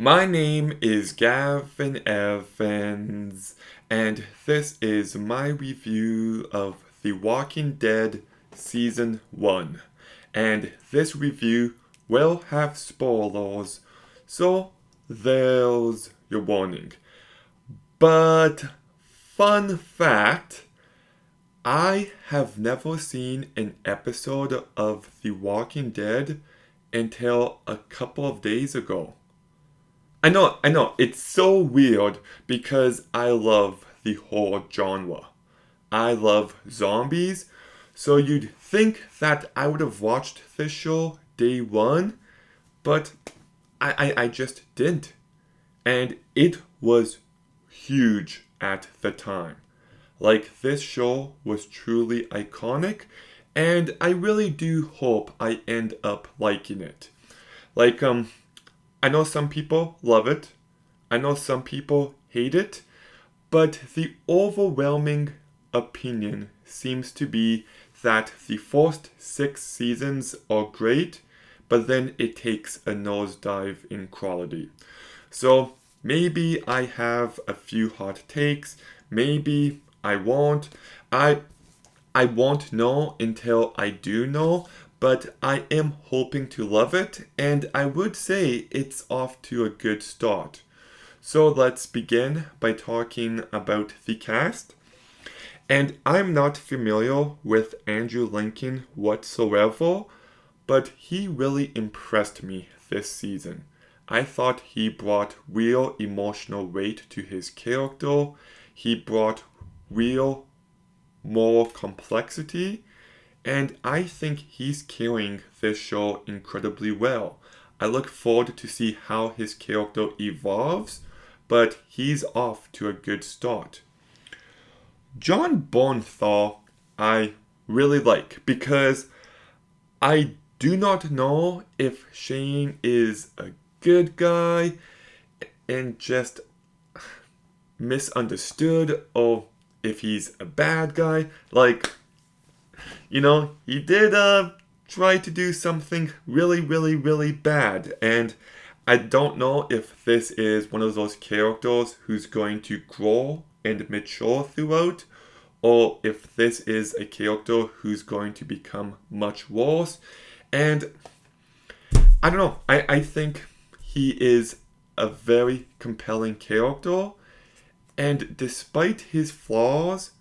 My name is Gavin Evans, and this is my review of The Walking Dead Season 1. And this review will have spoilers, so there's your warning. But, fun fact, I have never seen an episode of The Walking Dead until a couple of days ago. I know, it's so weird because I love the horror genre. I love zombies, so you'd think that I would have watched this show day one, but I just didn't. And it was huge at the time. Like, this show was truly iconic, and I really do hope I end up liking it. Like, I know some people love it. I know some people hate it. But the overwhelming opinion seems to be that the first 6 seasons are great, but then it takes a nosedive in quality. So maybe I have a few hot takes. Maybe I won't. I I won't know until I do know, but I am hoping to love it, and I would say it's off to a good start. So let's begin by talking about the cast. And I'm not familiar with Andrew Lincoln whatsoever, but he really impressed me this season. I thought he brought real emotional weight to his character. He brought real more complexity, and I think he's carrying this show incredibly well. I look forward to see how his character evolves, but he's off to a good start. John Bernthal, I really like because I do not know if Shane is a good guy and just misunderstood or if he's a bad guy. Like, he did try to do something really, really, really bad. And I don't know if this is one of those characters who's going to grow and mature throughout, or if this is a character who's going to become much worse. And I don't know. I think he is a very compelling character. And despite his flaws,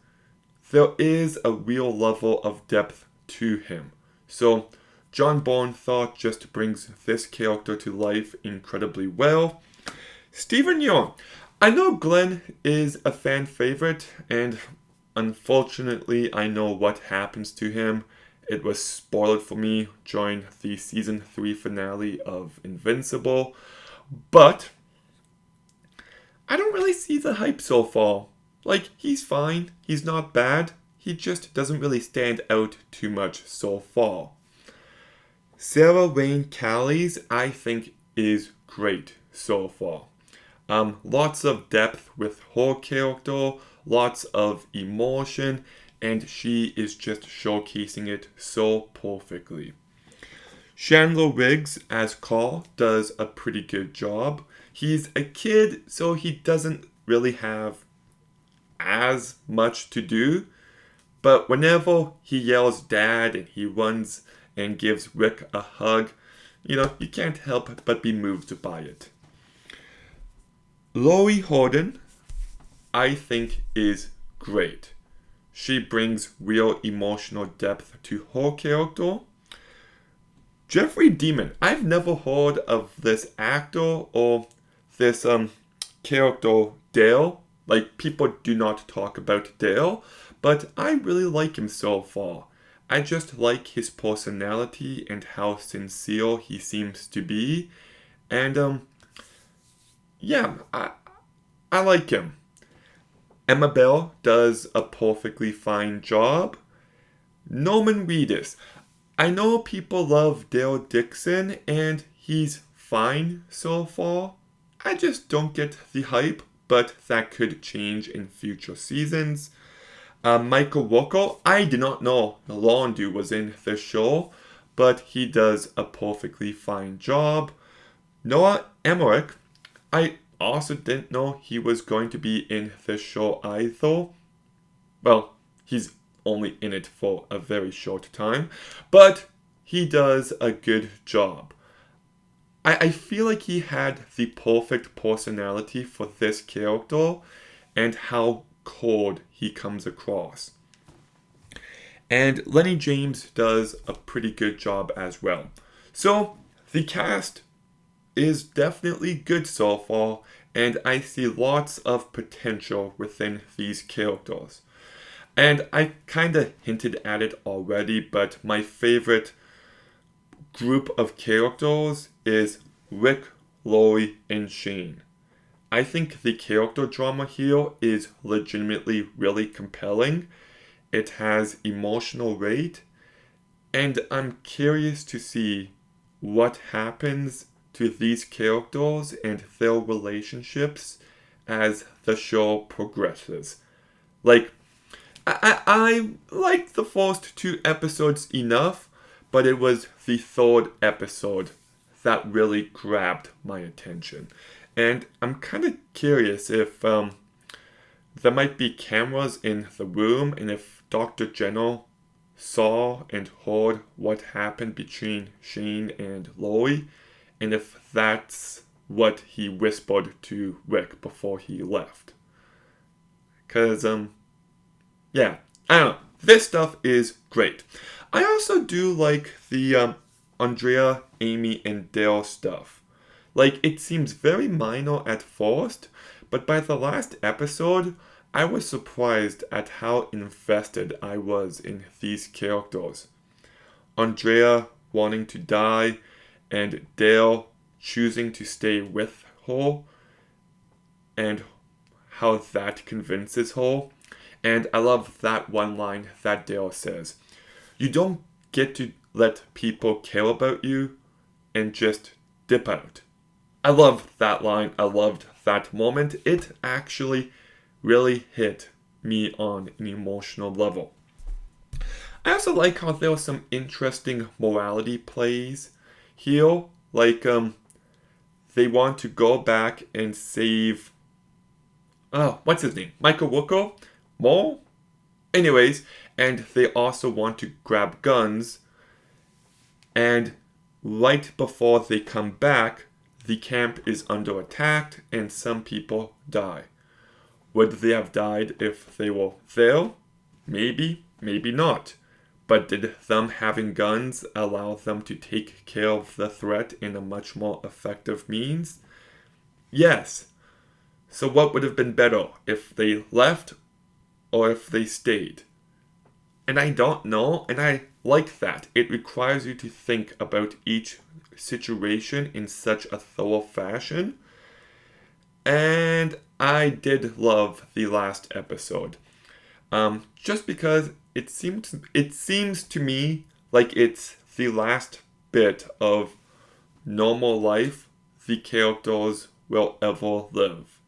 there is a real level of depth to him. So, John Bernthal just brings this character to life incredibly well. Stephen Yeun. I know Glenn is a fan favorite, and unfortunately, I know what happens to him. It was spoiled for me during the season 3 finale of Invincible, but I don't really see the hype so far. Like, he's fine, he's not bad, he just doesn't really stand out too much so far. Sarah Wayne Callies, I think, is great so far. Lots of depth with her character, lots of emotion, and she is just showcasing it so perfectly. Chandler Riggs as Carl does a pretty good job. He's a kid, so he doesn't really have as much to do, but whenever he yells dad and he runs and gives Rick a hug, you can't help but be moved by it. Laurie Holden, I think, is great. She brings real emotional depth to her character. Jeffrey Demon, I've never heard of this actor or this character Dale. Like, people do not talk about Dale, but I really like him so far. I just like his personality and how sincere he seems to be. And yeah, I like him. Emma Bell does a perfectly fine job. Norman Reedus. I know people love Dale Dixon and he's fine so far. I just don't get the hype, but that could change in future seasons. Michael Walker, I did not know Londu was in this show, but he does a perfectly fine job. Noah Emmerich, I also didn't know he was going to be in this show either. Well, he's only in it for a very short time, but he does a good job. I feel like he had the perfect personality for this character and how cold he comes across. And Lenny James does a pretty good job as well. So the cast is definitely good so far, and I see lots of potential within these characters. And I kind of hinted at it already, but my favorite group of characters is Rick, Lori, and Shane. I think the character drama here is legitimately really compelling. It has emotional weight, and I'm curious to see what happens to these characters and their relationships as the show progresses. Like, I liked the first two episodes enough, but it was the third episode that really grabbed my attention. And I'm kind of curious if there might be cameras in the room and if Dr. Jenner saw and heard what happened between Shane and Lori, and if that's what he whispered to Rick before he left. Because, yeah, I don't know. This stuff is great. I also do like the Andrea, Amy, and Dale stuff. Like, it seems very minor at first, but by the last episode, I was surprised at how invested I was in these characters. Andrea wanting to die, and Dale choosing to stay with her, and how that convinces her. And I love that one line that Dale says. You don't get to let people care about you and just dip out. I loved that line. I loved that moment. It actually really hit me on an emotional level. I also like how there were some interesting morality plays here. Like, they want to go back and save, what's his name? Michael Wooker? More? Anyways, and they also want to grab guns. And right before they come back, the camp is under attack and some people die. Would they have died if they were there? Maybe, maybe not. But did them having guns allow them to take care of the threat in a much more effective means? Yes. So what would have been better, if they left or if they stayed? And I don't know, and I like that. It requires you to think about each situation in such a thorough fashion. And I did love the last episode. Just because it seems to me like it's the last bit of normal life the characters will ever live.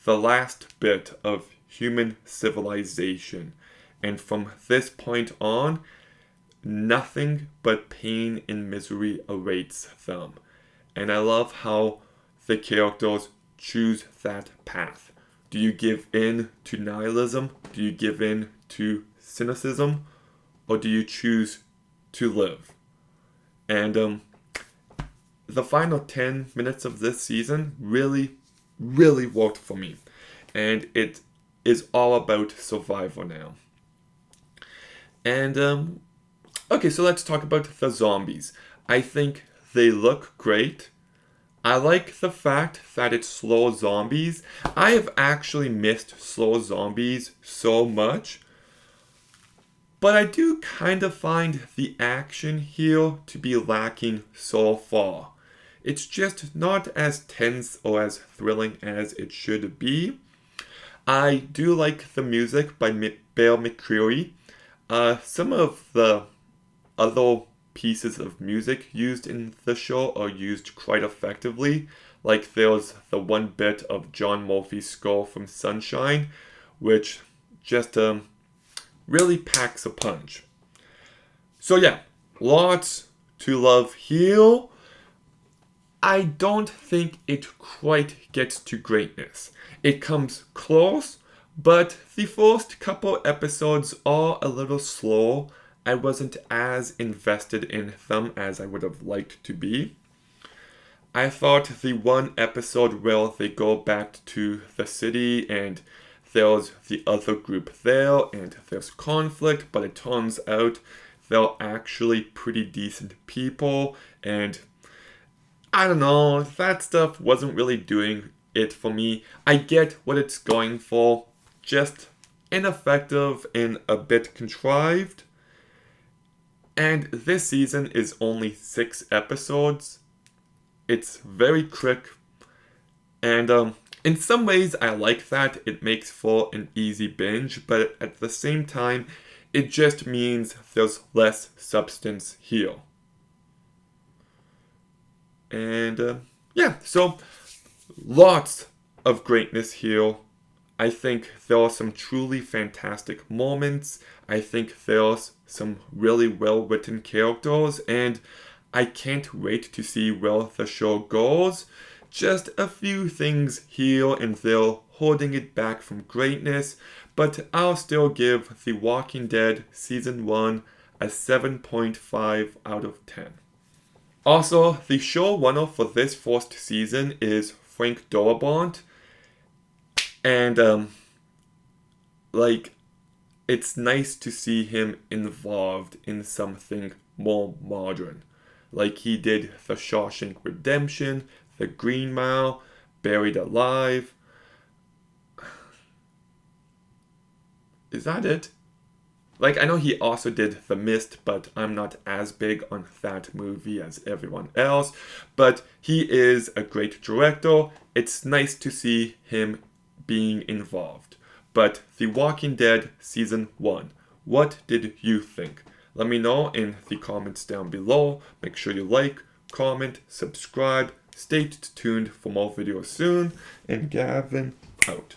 The last bit of human civilization. And from this point on, nothing but pain and misery awaits them. And I love how the characters choose that path. Do you give in to nihilism? Do you give in to cynicism? Or do you choose to live? And the final 10 minutes of this season really, really worked for me. And it is all about survival now. And okay, so let's talk about the zombies. I think they look great. I like the fact that it's slow zombies. I have actually missed slow zombies so much. But I do kind of find the action here to be lacking so far. It's just not as tense or as thrilling as it should be. I do like the music by Bear McCreary. Some of the other pieces of music used in the show are used quite effectively. Like there's the one bit of John Murphy's score from Sunshine, which just really packs a punch. So yeah, lots to love here. I don't think it quite gets to greatness. It comes close, but the first couple episodes are a little slow. I wasn't as invested in them as I would have liked to be. I thought the one episode where they go back to the city and there's the other group there and there's conflict, but it turns out they're actually pretty decent people, and I don't know, that stuff wasn't really doing it for me. I get what it's going for, just ineffective and a bit contrived. And this season is only 6 episodes. It's very quick, and in some ways I like that. It makes for an easy binge, but at the same time, it just means there's less substance here. And yeah, so lots of greatness here. I think there are some truly fantastic moments. I think there's some really well written characters, and I can't wait to see where the show goes. Just a few things here and there holding it back from greatness, but I'll still give The Walking Dead Season 1 a 7.5 out of 10. Also, the showrunner for this first season is Frank Darabont, and it's nice to see him involved in something more modern. Like he did The Shawshank Redemption, The Green Mile, Buried Alive. Is that it? Like, I know he also did The Mist, but I'm not as big on that movie as everyone else. But he is a great director. It's nice to see him being involved. But The Walking Dead Season 1, what did you think? Let me know in the comments down below. Make sure you like, comment, subscribe. Stay tuned for more videos soon. And Gavin out.